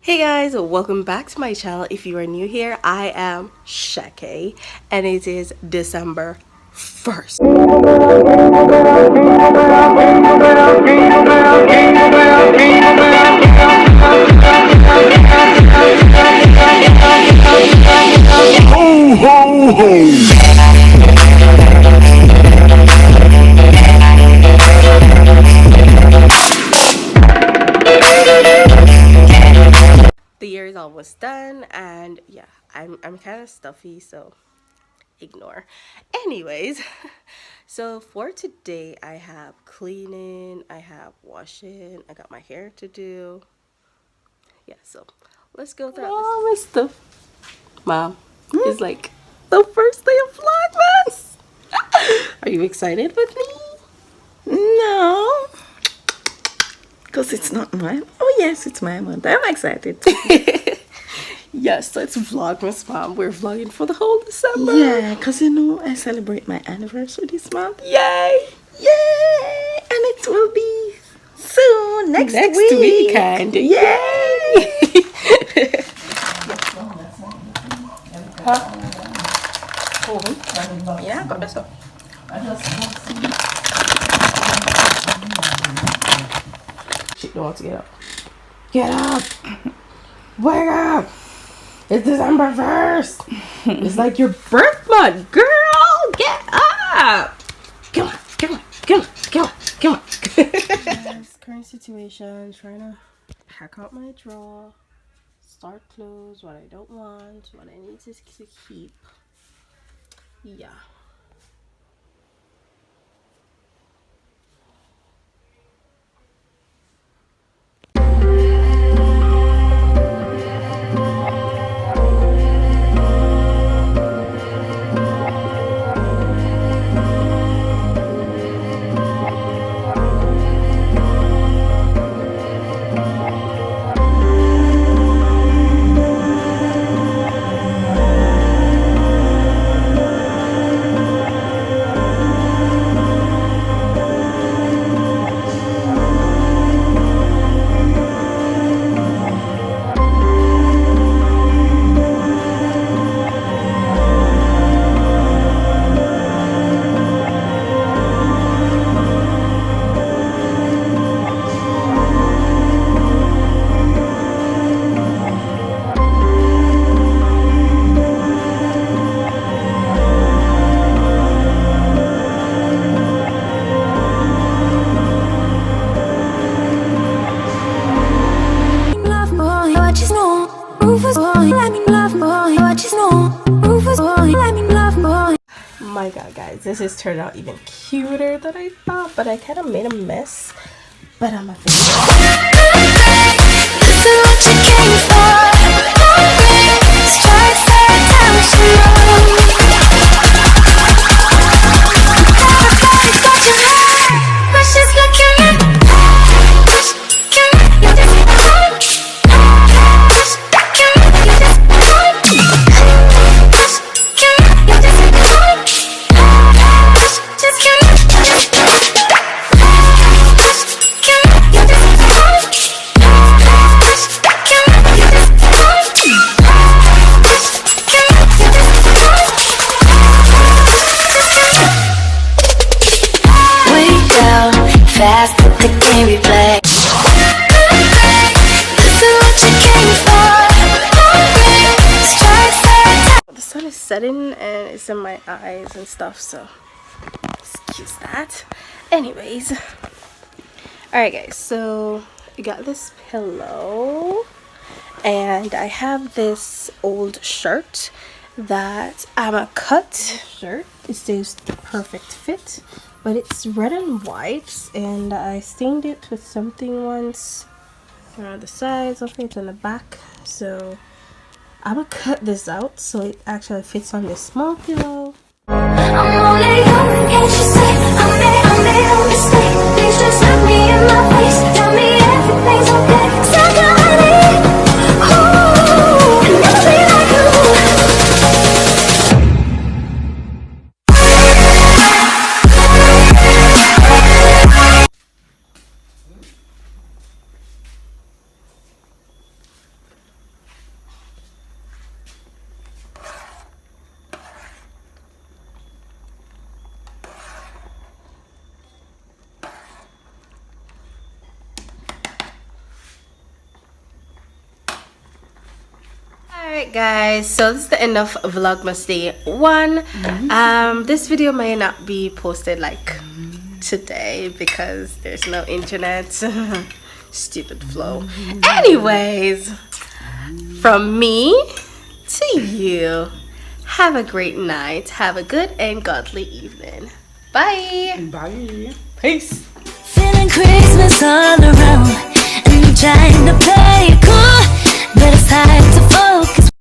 Hey guys, welcome back to my channel. If you are new here, I am Shake and it is December 1st. Ho, ho, ho. The year is almost done and yeah, I'm kind of stuffy, so ignore. Anyways, so for today I have cleaning, I have washing, I got my hair to do. Yeah, so let's go through all this stuff. Mom, it's like the first day of Vlogmas. Are you excited with me? No, because it's not mine. Oh yes, it's my month. I'm excited. Yes, so it's Vlogmas, Mom. We're vlogging for the whole December. Yeah, because I celebrate my anniversary this month. Yay! Yay! And it will be soon, next week. And yay! Huh? Yeah, got this one. She don't want to get up. Get up! Wake up! It's December 1st! It's like your birth month, girl! Get up! Come on, come on, come on, come on, come on. Yes, current situation, trying to hack out my drawer, start clothes, what I don't want, what I need to keep. Yeah. My god, guys, this has turned out even cuter than I thought, but I kind of made a mess, but I'm a fast, but the game we play. The sun is setting and it's in my eyes and stuff, so excuse that. Anyways, alright guys, so I got this pillow and I have this old shirt that I'm a cut shirt. It says the perfect fit, but it's red and white, and I stained it with something once around the sides of it and the back. So I'm gonna cut this out so it actually fits on this small pillow. I'm only human, can't you see? I made a mistake. Please just look me in my face. Tell me everything's okay. Alright guys, so this is the end of Vlogmas Day 1. This video may not be posted like today because there's no internet. Stupid flow. Anyways, from me to you, have a great night, have a good and godly evening. Bye. Bye. Peace. Feeling Christmas all around, and I'm trying to play it cool, but it's hard to focus